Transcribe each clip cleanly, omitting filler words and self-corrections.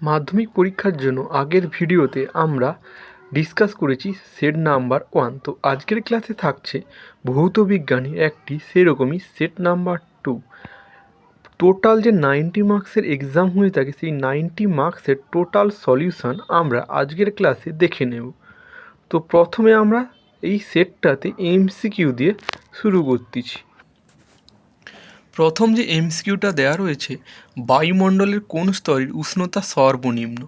মাধ্যমিক পরীক্ষার জন্য আগের ভিডিওতে আমরা ডিসকাস করেছি সেট নাম্বার 1। তো আজকের ক্লাসে থাকছে ভৌত বিজ্ঞানের একটি সেরকমই সেট নাম্বার 2। টোটাল যে 90 মার্কসের এক্সাম হয়ে থাকে সেই 90 মার্কসের টোটাল সলিউশন আমরা আজকের ক্লাসে দেখে নেব। তো প্রথমে আমরা এই সেটটাতে এমসিকিউ দিয়ে শুরু করতেছি। প্রথম যে এমসিকিউটা দেওয়া রয়েছে, বায়ুমণ্ডলের কোন স্তরের উষ্ণতা সর্বনিম্ন?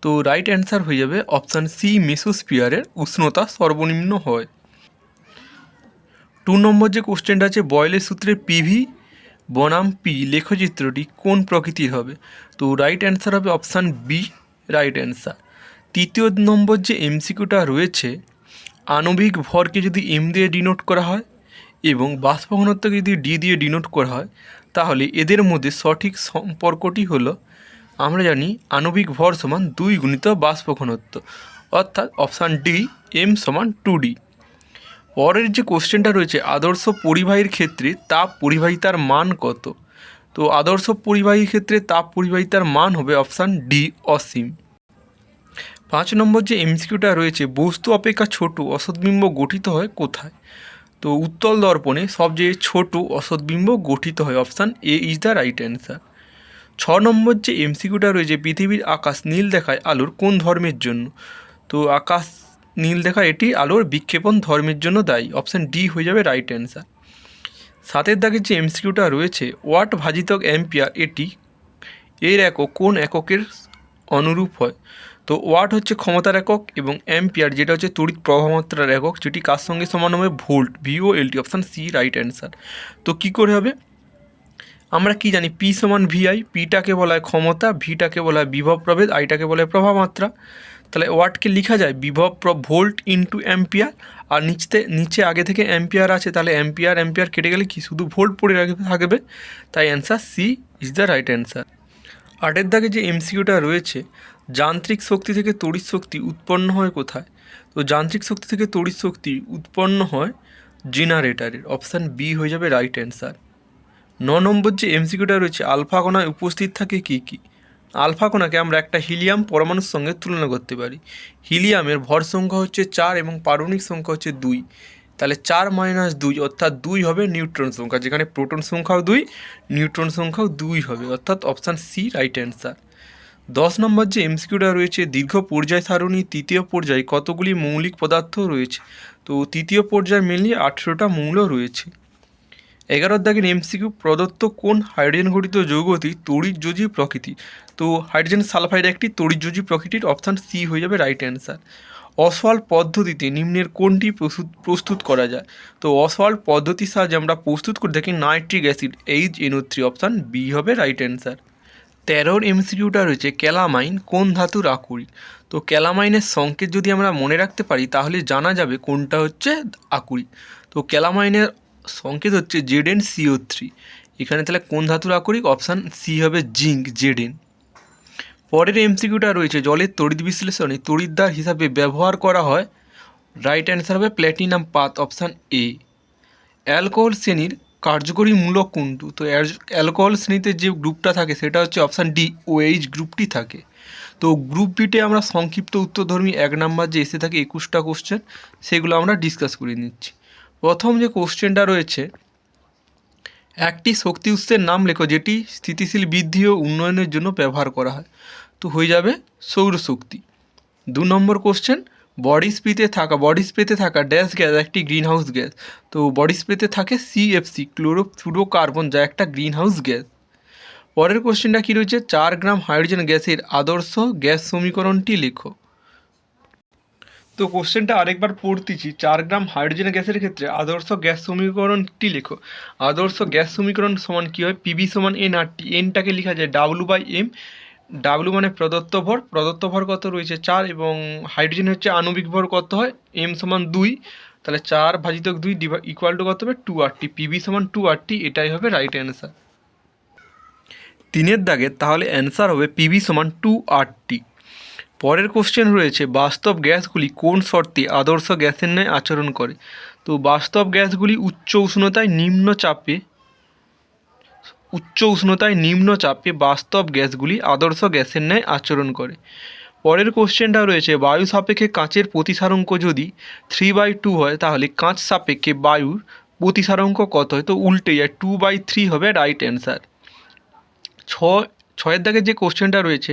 তো রাইট অ্যান্সার হয়ে যাবে অপশান সি, মেসোস্ফিয়ারের উষ্ণতা সর্বনিম্ন হয়। 2 নম্বর যে কোশ্চেনটা আছে, বয়েলের সূত্রে পিভি বনাম পি লেখচিত্রটি কোন প্রকৃতির হবে? তো রাইট অ্যান্সার হবে অপশান বি, রাইট অ্যান্সার। 3 নম্বর যে এমসিকিউটা রয়েছে, আণবিক ভরকে যদি এম দিয়ে ডিনোট করা হয় এবং বাষ্প ঘনত্বকে যদি ডি দিয়ে ডিনোট করা হয়, তাহলে এদের মধ্যে সঠিক সম্পর্কটি হলো, আমরা জানি আণবিক ভর সমান 2 গুণিত বাষ্প ঘনত্ব, অর্থাৎ অপশান ডি, এম সমান 2D। পরের যে কোশ্চেনটা রয়েছে, আদর্শ পরিবাহীর ক্ষেত্রে তাপ পরিবাহিতার মান কত? তো আদর্শ পরিবাহীর ক্ষেত্রে তাপ পরিবাহিতার মান হবে অপশান ডি, অসীম। 5 নম্বর যে এমসিকিউটা রয়েছে, বস্তু অপেক্ষা ছোট অসৎবিম্ব গঠিত হয় কোথায়? তো উত্তল দর্পণে সবচেয়ে ছোট অসৎবিম্ব গঠিত হয়, option A is the right answer. 6 নম্বর যে এমসিকিউটা রয়েছে, পৃথিবীর আকাশ নীল দেখায় আলোর কোন ধর্মের জন্য? তো আকাশ নীল দেখা এটি আলোর বিক্ষেপণ ধর্মের জন্য দায়ী, অপশান ডি হয়ে যাবে রাইট অ্যান্সার। 7 দাগের যে এমসিকিউটা রয়েছে, ওয়াট ভাজিতক অ্যাম্পিয়ার এটি এর একক কোন এককের অনুরূপ হয়? তো ওয়াট হচ্ছে ক্ষমতার একক এবং অ্যাম্পিয়ার যেটা হচ্ছে তড়িৎ প্রবাহমাত্রার একক, যেটি কার সঙ্গে সমান হবে? Volt, VOLT, option C right answer. তো কী করে হবে? আমরা কি জানি, পি সমান ভিআই, পিটাকে বলা হয় ক্ষমতা, ভিটাকে বলা হয় বিভব প্রভেদ, আইটাকে বলা হয় প্রবাহমাত্রা। তাহলে ওয়াটকে লেখা যায় বিভব ভোল্ট ইন্টু অ্যাম্পিয়ার, আর নিচে আগে থেকে অ্যাম্পিয়ার আছে, তাহলে অ্যাম্পিয়ার কেটে গেলে কি শুধু ভোল্ট পড়ে থাকবে, তাই answer C is the right answer. 8 দাগে যে এমসিকিউটা রয়েছে, যান্ত্রিক শক্তি থেকে তড়িৎ শক্তি উৎপন্ন হয় কোথায়? তো যান্ত্রিক শক্তি থেকে তড়িৎ শক্তি উৎপন্ন হয় জেনারেটারের, অপশান বি হয়ে যাবে রাইট অ্যান্সার। 9 নম্বর যে এমসিকিউটা রয়েছে, আলফা কণায় উপস্থিত থাকে কি কি? আলফা কণাকে আমরা একটা হিলিয়াম পরমাণুর সঙ্গে তুলনা করতে পারি। হিলিয়ামের ভর সংখ্যা হচ্ছে 4 এবং পারমাণবিক সংখ্যা হচ্ছে 2, তাহলে 4 - 2 অর্থাৎ 2 হবে নিউট্রন সংখ্যা, যেখানে প্রোটন সংখ্যাও 2, নিউট্রন সংখ্যাও 2 হবে, অর্থাৎ অপশান সি রাইট অ্যান্সার। 10 নম্বর যে এমসিকিউটা রয়েছে, দীর্ঘ পর্যায় সারণী তৃতীয় পর্যায়ে কতগুলি মৌলিক পদার্থ রয়েছে? তো তৃতীয় পর্যায়ে মেনলি 18টা মৌল রয়েছে। 11 দাগের এমসিকিউ, প্রদত্ত কোন হাইড্রোজেন ঘটিত যৌগটি তড়িৎযোজী প্রকৃতি? তো হাইড্রোজেন সালফাইড একটি তড়িৎযোজী প্রকৃতির, অপশান সি হয়ে যাবে রাইট অ্যান্সার। অসওয়াল্ড পদ্ধতিতে নিম্নের কোনটি প্রস্তুত করা যায়? তো অসওয়াল্ড পদ্ধতির সাহায্যে আমরা প্রস্তুত করে থাকি nitric acid, HNO3, option B হবে রাইট অ্যান্সার। 13 এমসিকিউটা রয়েছে, ক্যালামাইন কোন ধাতুর আকরিক? তো ক্যালামাইনের সংকেত যদি আমরা মনে রাখতে পারি তাহলে জানা যাবে কোনটা হচ্ছে আকরিক। তো ক্যালামাইনের সংকেত হচ্ছে ZnCO3। এখানে তাহলে কোন ধাতুর আকরিক? অপশান সি হবে জিঙ্ক, Zn। পরের এমসিকিউটা রয়েছে, জলের তড়িৎ বিশ্লেষণে তড়িৎদ্বার হিসাবে ব্যবহার করা হয়, রাইট অ্যান্সার হবে প্ল্যাটিনাম পাত, অপশান এ। অ্যালকোহল শ্রেণীর কার্যকরী মূলক কোনটি? তো অ্যালকোহল শ্রেণীতে যে গ্রুপটা থাকে সেটা হচ্ছে অপশান ডি, OH গ্রুপটি থাকে। তো গ্রুপ বিতে আমরা সংক্ষিপ্ত উত্তরধর্মী 1 নাম্বার যে এসে থাকে 21টা কোশ্চেন, সেগুলো আমরা ডিসকাস করে নিচ্ছি। প্রথম যে কোশ্চেনটা রয়েছে, একটি শক্তি উৎসের নাম লেখো যেটি স্থিতিশীল বৃদ্ধি ও উন্নয়নের জন্য ব্যবহার করা হয়। তো হয়ে যাবে সৌরশক্তি। 2 নম্বর কোশ্চেন, বডি স্প্রেতে থাকা ড্যাশ গ্যাস একটি গ্রিন হাউস গ্যাস। তো বডি স্প্রেতে থাকে CFC, ক্লোরোফ্লুরোকার্বন, যা একটা গ্রিন হাউস গ্যাস। পরের কোশ্চেনটা কী রয়েছে, 4 গ্রাম হাইড্রোজেন গ্যাসের আদর্শ গ্যাস সমীকরণটি লেখো। তো কোশ্চেনটা আরেকবার পড়তেছি, 4 গ্রাম হাইড্রোজেন গ্যাসের ক্ষেত্রে আদর্শ গ্যাস সমীকরণটি লেখো। আদর্শ গ্যাস সমীকরণ সমান কী হয়? PV সমান NRT, এনটাকে লেখা যায় W/M। ডাব্লু মানে প্রদত্ত ভর কত রয়েছে? 4, এবং হাইড্রোজেন হচ্ছে আণবিক ভর কত হয়? M সমান 2, তাহলে 4/2 ইকুয়াল টু কত হবে? 2RT, PV সমান 2RT, এটাই হবে রাইট অ্যান্সার। 3 দাগের তাহলে অ্যান্সার হবে PV সমান 2RT। পরের কোশ্চেন রয়েছে, বাস্তব গ্যাসগুলি কোন শর্তে আদর্শ গ্যাসের ন্যায় আচরণ করে? তো বাস্তব গ্যাসগুলি উচ্চ উষ্ণতায় নিম্ন চাপে উচ্চ উষ্ণতায় নিম্ন চাপে বাস্তব গ্যাসগুলি আদর্শ গ্যাসের ন্যায় আচরণ করে। পরের কোশ্চেনটা রয়েছে বায়ু সাপেক্ষে কাঁচের প্রতিসারাঙ্ক যদি 3/2 হয় তাহলে কাঁচ সাপেক্ষে বায়ুর প্রতিসারাঙ্ক কত হয়? তো উল্টে যায়, 2/3 হবে রাইট অ্যান্সার। ছয়ের দাগের যে কোশ্চেনটা রয়েছে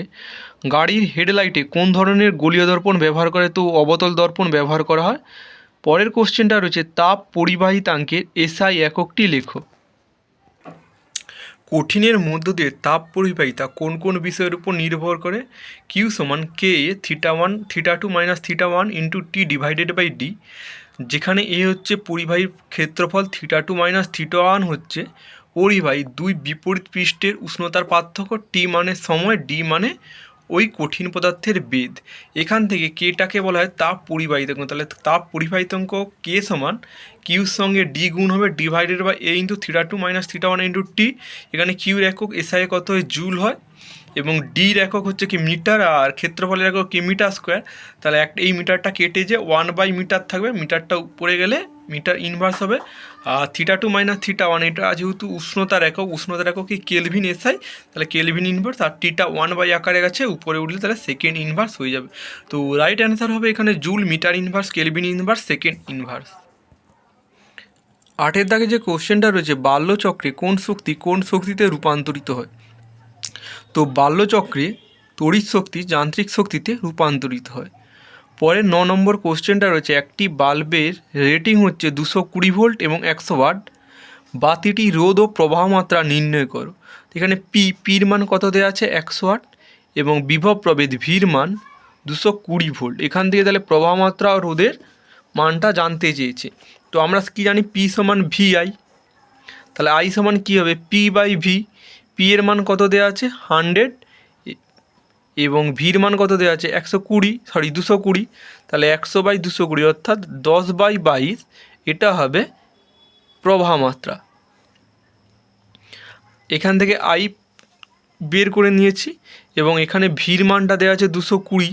গাড়ির হেডলাইটে কোন ধরনের গোলীয় দর্পণ ব্যবহার করে? তো অবতল দর্পণ ব্যবহার করা হয়। পরের কোশ্চেনটা রয়েছে তাপ পরিবাহিতাঙ্কের এসআই এককটি লেখো। কঠিনের মধ্য দিয়ে তাপ পরিবাহিতা কোন কোন বিষয়ের উপর নির্ভর করে? কিউ সমান K A θ1 θ2 - θ1 into T divided by D, যেখানে এ হচ্ছে পরিবাহীর ক্ষেত্রফল, θ2 - θ1 হচ্ছে পরিবাহী দুই বিপরীত পৃষ্ঠের উষ্ণতার পার্থক্য, টি মানে সময়, ডি মানে ওই কঠিন পদার্থের বেদ। এখান থেকে কেটাকে বলা হয় তাপ পরিবাহিতাঙ্ক। তাহলে তাপ পরিবাহিতাঙ্ক কে সমান কিউর সঙ্গে ডি গুণ হবে divided by A into θ2 - θ1 into T. এখানে কিউর একক এসআই কত হয়? জুল হয়, এবং ডির একক হচ্ছে কি মিটার, আর ক্ষেত্রফলের একক কি মিটার স্কোয়ার। তাহলে এই মিটারটা কেটে যে 1/মিটার থাকবে, মিটারটা উপরে গেলে মিটার ইনভার্স হবে। আর θ2 - θ1 এটা যেহেতু উষ্ণতার একক কি কেলভিন এসআই, তাহলে কেলভিন ইনভার্স, আর টিটা 1 আকারে গেছে উপরে উঠলে তাহলে সেকেন্ড ইনভার্স হয়ে যাবে। তো রাইট অ্যান্সার হবে এখানে joule, metre inverse, kelvin inverse, second inverse. 8 দাগে যে কোশ্চেনটা রয়েছে বাল্যচক্রে কোন শক্তি কোন শক্তিতে রূপান্তরিত হয়? তো বাল্যচক্রে তড়িৎ শক্তি যান্ত্রিক শক্তিতে রূপান্তরিত হয়। পরে 9 নম্বর কোশ্চেনটা রয়েছে একটি বাল্বের রেটিং হচ্ছে 220 ভোল্ট এবং 100 ওয়াট, বাতিটি রোধ ও প্রবাহ মাত্রা নির্ণয় করো। এখানে পির মান কত দেওয়া আছে? 100 ওয়াট, এবং বিভব প্রভেদ ভির মান 220 ভোল্ট। এখান থেকে তাহলে প্রবাহ মাত্রা ও রোধের মানটা জানতে চেয়েছে। তো আমরা কি জানি? পি সমান ভিআই, তাহলে আই সমান কী হবে? P/V। পি এর মান কত দেওয়া আছে? 100, এবং ভির মান কত দেওয়া আছে? 220। তাহলে 100/220 অর্থাৎ 10/22, এটা হবে প্রবাহ মাত্রা। এখান থেকে আই বের করে নিয়েছি, এবং এখানে ভির মানটা দেওয়া আছে 220।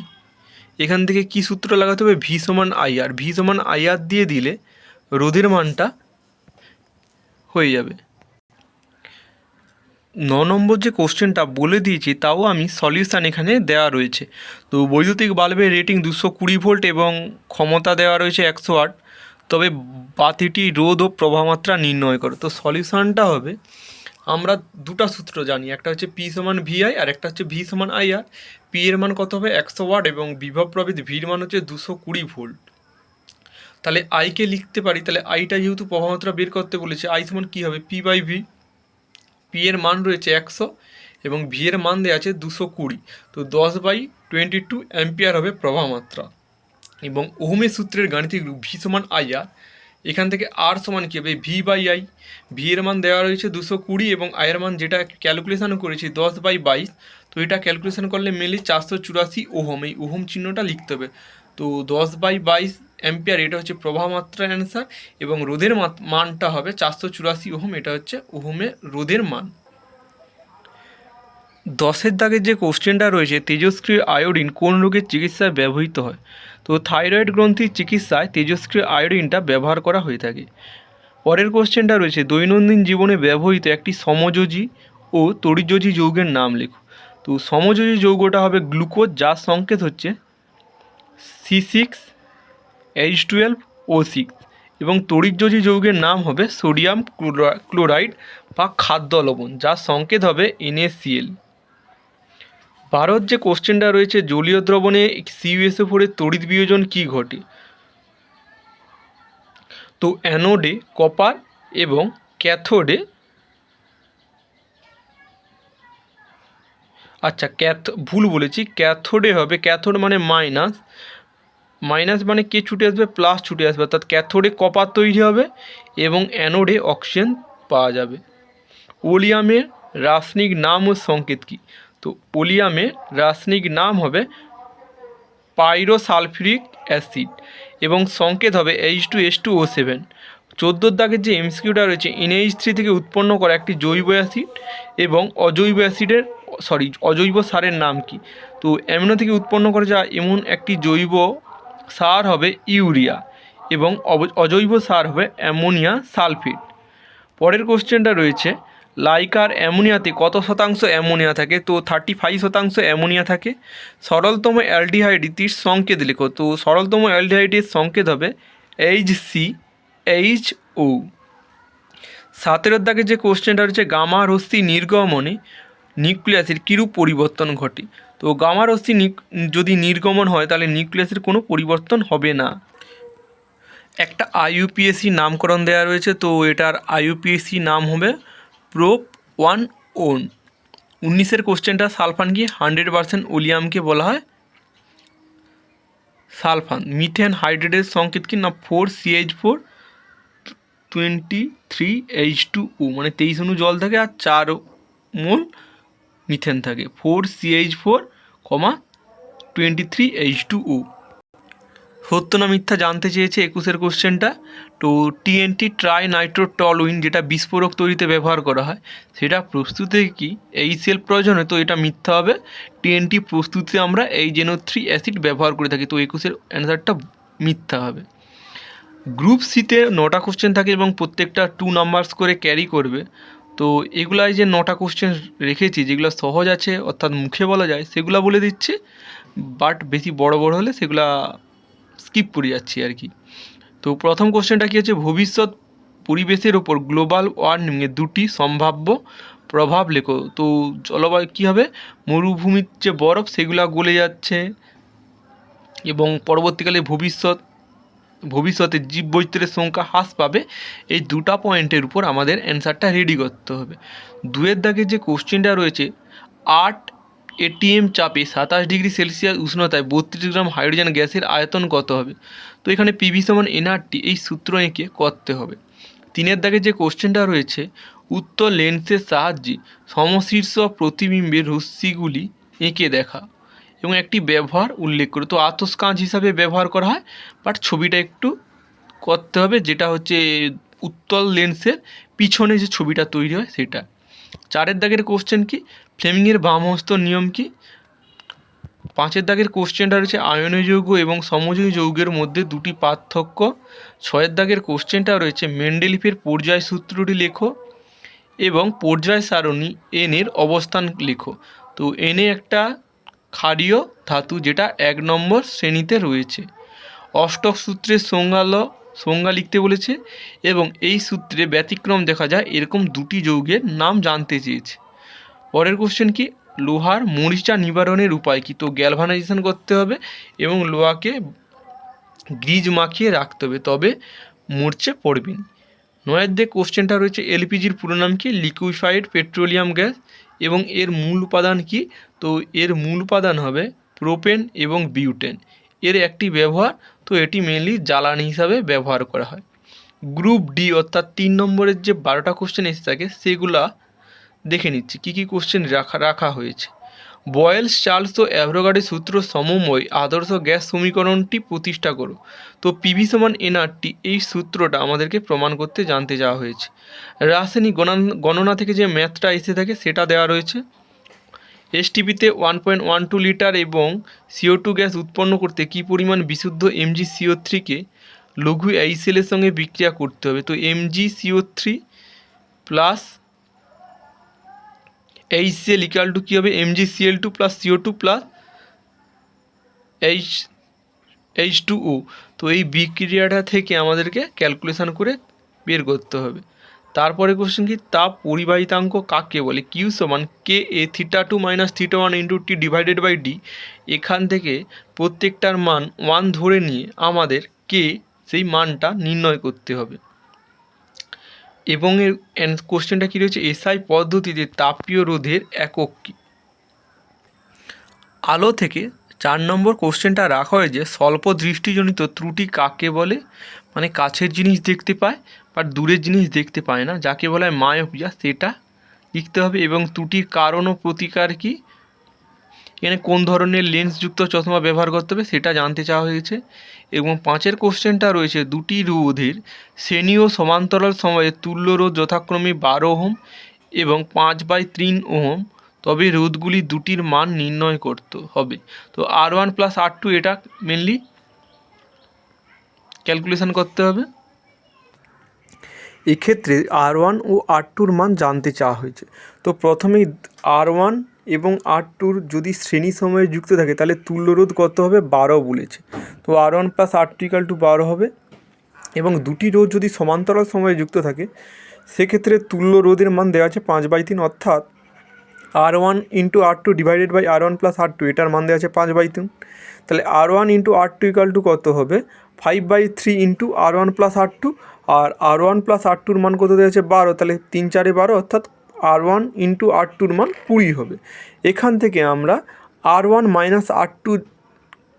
এখান থেকে কি সূত্র লাগাতে হবে? ভি সমান আইআর। ভি সমান আইআর দিয়ে দিলে রোধের মানটা হয়ে যাবে। 9 নম্বর যে কোশ্চেনটা বলে দিয়েছি তাও আমি সলিউশান এখানে দেওয়া রয়েছে। তো বৈদ্যুতিক বাল্বের রেটিং 220 ভোল্ট এবং ক্ষমতা দেওয়া রয়েছে 100 ওয়াট, তবে বাতিটি রোধ ও প্রবাহমাত্রা নির্ণয় করো। তো সলিউশানটা হবে, আমরা দুটা সূত্র জানি, একটা হচ্ছে পি সমান ভিআই আর একটা হচ্ছে ভি সমান আইআর। পি এর মান কত হবে? 100 ওয়াট, এবং বিভব প্রভেদ ভির মান হচ্ছে 220 ভোল্ট। তাহলে আইকে লিখতে পারি, তাহলে আইটা যেহেতু প্রবাহমাত্রা বের করতে বলেছে, আই সমান কী হবে? P/V। পি এর মান রয়েছে 100 এবং ভি এর মান দেওয়া আছে 220, তো 10/22 অ্যাম্পিয়ার হবে প্রবাহ মাত্রা। এবং ওহমের সূত্রের গাণিতিক রূপ ভি সমান আইআর, এখান থেকে আর সমান কী হবে? V/I। ভি এর মান দেওয়া রয়েছে 220 এবং আইয়ের মান যেটা ক্যালকুলেশন করেছি 10/22, তো এটা ক্যালকুলেশন করলে মেনলি 484 ওহম, এই ওহম চিহ্নটা লিখতে হবে। তো 10/22 অ্যাম্পিয়ার, এটা হচ্ছে প্রবাহ মাত্রার অ্যান্সার, এবং রোধের মানটা হবে 484 ওহম, এটা হচ্ছে ওহমের রোধের মান। 10 দাগের যে কোশ্চেনটা রয়েছে তেজস্ক্রিয় আয়োডিন কোন রোগের চিকিৎসায় ব্যবহৃত হয়? তো থাইরয়েড গ্রন্থির চিকিৎসায় তেজস্ক্রিয় আয়োডিনটা ব্যবহার করা হয়ে থাকে। পরের কোশ্চেনটা রয়েছে দৈনন্দিন জীবনে ব্যবহৃত একটি সমযোজী ও তড়িৎযোজী যৌগের নাম লেখো। তো সমযোজী যৌগটা হবে গ্লুকোজ, যার সংকেত হচ্ছে C6H12O6, এবং তড়িৎযোজী যৌগের নাম হবে সোডিয়াম ক্লোরাইড বা খাদ্য লবণ, যার সংকেত হবে NaCl। 12 যে কোশ্চেনটা রয়েছে জলীয় দ্রবণে CuSO4 এর তড়িৎ বিয়োজন কী ঘটে? তো অ্যানোডে কপার এবং ক্যাথোডে, আচ্ছা ভুল বলেছি, ক্যাথোডে হবে, ক্যাথোড মানে মাইনাস, মাইনাস মানে কে ছুটে আসবে? প্লাস ছুটে আসবে, অর্থাৎ ক্যাথোডে কপার তৈরি হবে এবং অ্যানোডে অক্সিজেন পাওয়া যাবে। ওলিয়ামের রাসায়নিক নাম ও সংকেত কী? তো ওলিয়ামের রাসায়নিক নাম হবে পাইরোসালফিউরিক অ্যাসিড এবং সংকেত হবে H2S2O7। 14 দাগের যে এমসিকিউটা রয়েছে NH3 থেকে উৎপন্ন করা একটি জৈব অ্যাসিড এবং অজৈব সারের নাম কি? তো অ্যামিনো থেকে উৎপন্ন করে যা এমন একটি জৈব সার হবে ইউরিয়া, এবং অজৈব সার হবে অ্যামোনিয়া সালফেট। পরের কোশ্চেনটা রয়েছে লাইক আর অ্যামোনিয়াতে কত শতাংশ অ্যামোনিয়া থাকে? তো 35% অ্যামোনিয়া থাকে। সরলতম অ্যালডিহাইডটির সংকেত লেখো। তো সরলতম অ্যালডিহাইডের সংকেত হবে HCHO। 17 দাগে যে কোশ্চেনটা রয়েছে, গামা রশ্মি নির্গমনে নিউক্লিয়াসের কীরূপ পরিবর্তন ঘটে? তো গামা রশ্মি যদি নির্গমন হয় তাহলে নিউক্লিয়াসের কোনো পরিবর্তন হবে না। একটা আইইউপিএসি নামকরণ দেওয়া রয়েছে, তো এটার আইইউপিএসি নাম হবে প্রোপ 1 19 কোশ্চেনটা, সালফান কি? 100% ওলিয়ামকে বলা হয় সালফান। মিথেন হাইড্রেটের সংকেত কি? না 4CH4 23H2O, মানে 23 অণু জল থাকে আর 4 মোল মিথেন থাকে। 4CH4, 23H2O। সত্য না মিথ্যা জানতে চেয়েছে 21 কোশ্চেনটা। তো TNT ট্রাই নাইট্রোটলুইন যেটা বিস্ফোরক তৈরিতে ব্যবহার করা হয়, সেটা প্রস্তুতে কি HCl প্রয়োজন হয়? তো এটা মিথ্যা হবে। TNT প্রস্তুতে আমরা HNO3 অ্যাসিড ব্যবহার করে থাকি। তো 21 অ্যান্সারটা মিথ্যা হবে। গ্রুপ সিতে 9টা কোশ্চেন থাকে এবং প্রত্যেকটা 2 নাম্বারস করে ক্যারি করবে। তো এগুলাই যে 9টা কোশ্চেন রেখেছি, যেগুলো সহজ আছে অর্থাৎ মুখে বলা যায় সেগুলো বলে দিচ্ছি, বাট বেশি বড় বড় হলে সেগুলা স্কিপ করে যাচ্ছি আর কি। তো প্রথম কোশ্চেনটা কী হচ্ছে, ভবিষ্যৎ পরিবেশের ওপর গ্লোবাল ওয়ার্মিংয়ের 2টি সম্ভাব্য প্রভাব লেখো। তো জলবায়ু কী হবে? মরুভূমির যে বরফ সেগুলো গলে যাচ্ছে এবং পরবর্তীকালে ভবিষ্যতে জীববৈচিত্র্যের সংখ্যা হ্রাস পাবে। এই 2টা পয়েন্টের উপর আমাদের অ্যান্সারটা রেডি করতে হবে। 2 দাগের যে কোশ্চেনটা রয়েছে, 8 ATM চাপে 27 ডিগ্রি সেলসিয়াস উষ্ণতায় 32 গ্রাম হাইড্রোজেন গ্যাসের আয়তন কত হবে? তো এখানে পিভি সমান এনআরটি এই সূত্র এঁকে করতে হবে। 3 দাগের যে কোশ্চেনটা রয়েছে, উত্তর লেন্সের সাহায্যে সমশীর্ষ প্রতিবিম্বের রশ্মিগুলি এঁকে দেখা এবং একটি ব্যবহার উল্লেখ করে। তো আতস কাঁচ হিসাবে ব্যবহার করা হয়, বাট ছবিটা একটু করতে হবে, যেটা হচ্ছে উত্তল লেন্সের পিছনে যে ছবিটা তৈরি হয় সেটা। 4 দাগের কোশ্চেন কি? ফ্লেমিংয়ের বামহস্ত নিয়ম কি? 5 দাগের কোশ্চেনটা রয়েছে, আয়নীয় যৌগ এবং সমযোজী যৌগের মধ্যে 2টি পার্থক্য। 6 দাগের কোশ্চেনটা রয়েছে, মেন্ডেলিফের পর্যায় সূত্রটি লেখো এবং পর্যায় সারণী এন এর অবস্থান লেখো। তো এনে একটা ক্ষারীয় ধাতু যেটা 1 নম্বর শ্রেণীতে রয়েছে। অষ্টক সূত্রের সংজ্ঞা লিখতে বলেছে এবং এই সূত্রে ব্যতিক্রম দেখা যায় এরকম 2টি যৌগের নাম জানতে চেয়েছে। পরের কোশ্চেন কি? লোহার মরিচা নিবারণের উপায় কি? তো গ্যালভানাইজেশন করতে হবে এবং লোহাকে গ্রিজ মাখিয়ে রাখতে হবে, তবে মরচে পড়বে না। 9 যে কোশ্চেনটা রয়েছে, এলপিজির পুরো নাম কি? Liquefied petroleum gas. এবং এর মূল উপাদান কি? তো এর মূল উপাদান হবে প্রোপেন এবং বিউটেন। এর একটি ব্যবহার, তো এটি মেনলি জ্বালানি হিসাবে ব্যবহার করা হয়। গ্রুপ ডি অর্থাৎ 3 নম্বরের যে 12টা কোশ্চেন এসে থাকে সেগুলা দেখে নিচ্ছি কী কী কোশ্চেন রাখা হয়েছে। বয়েলস চার্লস ও অ্যাভোগাড্রোর সূত্র সমন্বয় আদর্শ গ্যাস সমীকরণটি প্রতিষ্ঠা করো। তো পিভি সমান এনআরটি এই সূত্রটা আমাদেরকে প্রমাণ করতে জানতে যাওয়া হয়েছে। রাসায়নিক গণনা থেকে যে ম্যাথটা এসে থাকে সেটা দেওয়া রয়েছে। এসটিপিতে 1.12 লিটার এবং CO2 গ্যাস উৎপন্ন করতে কী পরিমাণ বিশুদ্ধ MgCO3কে লঘু HCl-এর সঙ্গে বিক্রিয়া করতে হবে? তো MgCO3 plus HCl equal to কী হবে? MgCl2 plus CO2 plus H2O। তো এই বিক্রিয়াটা থেকে আমাদেরকে ক্যালকুলেশন করে বের করতে হবে। তারপরে কোশ্চেন কি? তাপ পরিবাহিতাঙ্ক কাকে বলে? কিউ সমান KA θ2 minus θ1 into T divided by D. এখান থেকে প্রত্যেকটার মান 1 ধরে নিয়ে আমাদের কে সেই মানটা নির্ণয় করতে হবে। এবং এর কোশ্চেনটা কী রয়েছে, এসআই পদ্ধতিতে তাপীয় রোধের একক কী? আলো থেকে 4 নম্বর কোশ্চেনটা রাখা হয়েছে, স্বল্প দৃষ্টিজনিত ত্রুটি কাকে বলে? মানে কাছের জিনিস দেখতে পায় বাট দূরের জিনিস দেখতে পায় না, যাকে বলা হয় মায়োপিয়া, সেটা লিখতে হবে। এবং ত্রুটির কারণ ও প্রতিকার কী? এখানে কোন ধরনের লেন্সযুক্ত চশমা ব্যবহার করতে হবে সেটা জানতে চাওয়া হয়েছে। এবং 5 কোশ্চেনটা রয়েছে, দুটি রোধের শ্রেণী ও সমান্তরাল সময়ে তুল্য রোধ যথাক্রমে 12 ওহম এবং 5/3 ওহম, তবে রোধগুলি দুটির মান নির্ণয় করতে হবে। তো R1 প্লাস R2 এটা মেনলি ক্যালকুলেশন করতে হবে। এক্ষেত্রে R1 ও R2-র মান জানতে চাওয়া হয়েছে। তো প্রথমেই R1 এবং R2 যদি শ্রেণী সময়ে যুক্ত থাকে তাহলে তুল্যরোধ কত হবে 12 বলেছে। তো R1 + R2 = 12 হবে। এবং দুটি রোধ যদি সমান্তরাল সময়ে যুক্ত থাকে সেক্ষেত্রে তুল্য রোধের মান দেওয়া আছে 5/3, অর্থাৎ R1 × R2 / R1 + R2, এটার মান দেওয়া আছে 5/3। তাহলে R1 × R2 = কত হবে 5/3 × R1 + R2, আর R1 + R2-র মান কত দেওয়া আছে 12, তাহলে 3 × 4 = 12, অর্থাৎ R1 × R2-র মান 20 হবে। এখান থেকে আমরা R1 - R2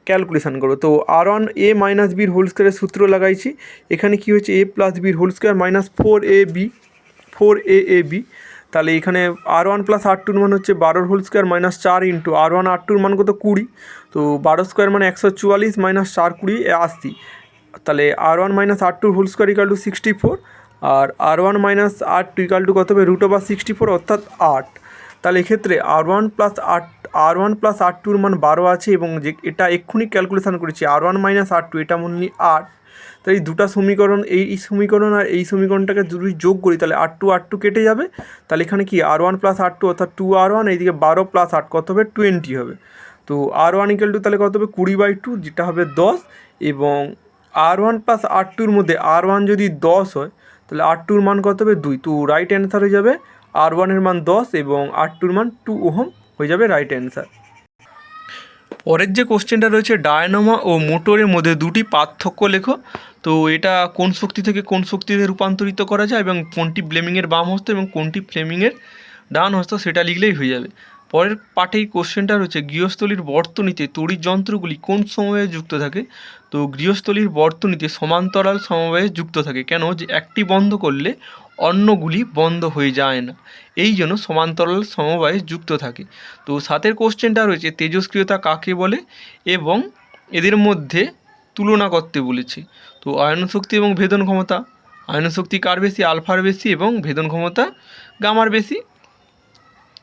ক্যালকুলেশান করবো। তো R1 a - b-র হোল স্কোয়ারের সূত্র লাগাইছি। এখানে কী হয়েছে a + b-র হোল স্কোয়ার -4ab, তাহলে এখানে R1 + R2-র মান হচ্ছে 12-র হোল স্কোয়ার -4 × R1 R2-র মান কত 20, তো 12 স্কোয়ার মানে 144 -4 20 80, তাহলে R1 - R2-র হোল স্কোয়ার = 64, আর R1 - R2 = কত হবে √64, অর্থাৎ 8। তাহলে এক্ষেত্রে R1 + R2-র মান 12 আছে, এবং যে এটা এক্ষুনি ক্যালকুলেশান করেছি R1 - R2 এটা মনে 8। তাই এই দুটো সমীকরণ, এই সমীকরণ আর এই সমীকরণটাকে যদি যোগ করি তাহলে R2 কেটে যাবে। তাহলে এখানে কি R1 + R2 অর্থাৎ 2R1, এইদিকে 12 + 8 কত হবে 20 হবে। তো R1 = তাহলে কত হবে 20/2, যেটা হবে 10। এবং R1 + R2-র মধ্যে R1 যদি 10 হয় তাহলে R2-র মান কত হবে 2, তো রাইট অ্যান্সার হয়ে যাবে R1-এর মান 10 এবং R2-র মান 2 ওহম হয়ে যাবে রাইট অ্যান্সার। পরের যে কোশ্চেনটা রয়েছে, ডায়নামো ও মোটরের মধ্যে দুটি পার্থক্য লেখো। তো এটা কোন শক্তি থেকে কোন শক্তিতে রূপান্তরিত করা যায় এবং কোনটি ফ্লেমিংয়ের বাম হস্ত এবং কোনটি ফ্লেমিংয়ের ডান হস্ত সেটা লিখলেই হয়ে যাবে। পরের পাঠে এই কোশ্চেনটা রয়েছে, গৃহস্থলীর বর্তনীতে তড়িৎ যন্ত্রগুলি কোন সময়ে যুক্ত থাকে। তো গৃহস্থলীর বর্তনীতে সমান্তরাল সমবায়ে যুক্ত থাকে। কেন? যে একটি বন্ধ করলে অন্যগুলি বন্ধ হয়ে যায় না, এই জন্য সমান্তরাল সমবায়ে যুক্ত থাকে। তো 7-এর কোশ্চেনটা রয়েছে, তেজস্ক্রিয়তা কাকে বলে এবং এদের মধ্যে তুলনা করতে বলেছে। তো আয়ন শক্তি এবং ভেদন ক্ষমতা, আয়ন শক্তি কার বেশি, আলফার বেশি, এবং ভেদন ক্ষমতা গামার বেশি,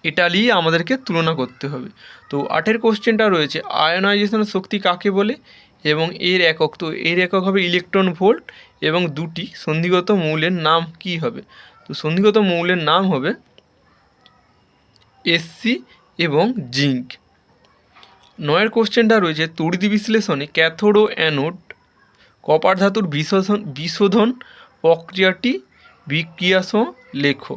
এটা নিয়ে আমাদেরকে তুলনা করতে হবে। তো 8-এর কোশ্চেনটা রয়েছে, আয়নাইজেশন শক্তি কাকে বলে এবং এর একক। তো এর একক হবে ইলেকট্রন ভোল্ট, এবং দুটি সন্ধিগত মৌলের নাম কি হবে। তো সন্ধিগত মৌলের নাম হবে Sc এবং জিঙ্ক। 9-এর কোশ্চেনটা রয়েছে, তড়িৎ বিশ্লেষণে ক্যাথোড ও অ্যানোড কপার ধাতুর বিশোধন প্রক্রিয়াটি বিক্রিয়াসহ লেখো।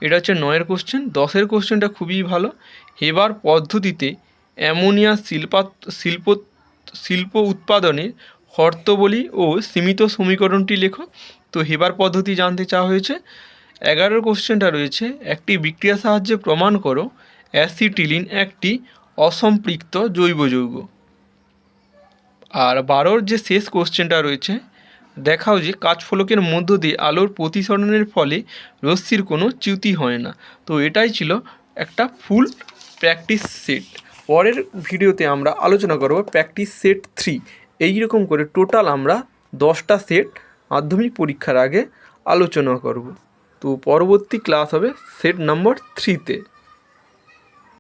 এটা হচ্ছে 9-এর কোশ্চেন। 10-এর কোশ্চেনটা খুবই ভালো, হেবার পদ্ধতিতে অ্যামোনিয়া শিল্প উৎপাদনের শর্তাবলী ও সীমিত সমীকরণটি লেখো। তো হেবার পদ্ধতি জানতে চাওয়া হয়েছে। 11-এর কোশ্চেনটা রয়েছে, একটি বিক্রিয়ার সাহায্যে প্রমাণ করো অ্যাসিটিলিন একটি অসম্পৃক্ত জৈব যৌগ। আর 12-র যে শেষ কোশ্চেনটা রয়েছে, দেখাও যে কাচফলকের মধ্য দিয়ে আলোর প্রতিসরণের ফলে রশ্মির কোনো চ্যুতি হয় না। তো এটাই ছিল একটা ফুল প্র্যাকটিস সেট। পরের ভিডিওতে আমরা আলোচনা করব প্র্যাকটিস সেট 3। এইরকম করে টোটাল আমরা 10টা সেট মাধ্যমিক পরীক্ষার আগে আলোচনা করব। তো পরবর্তী ক্লাস হবে সেট নম্বর 3-তে।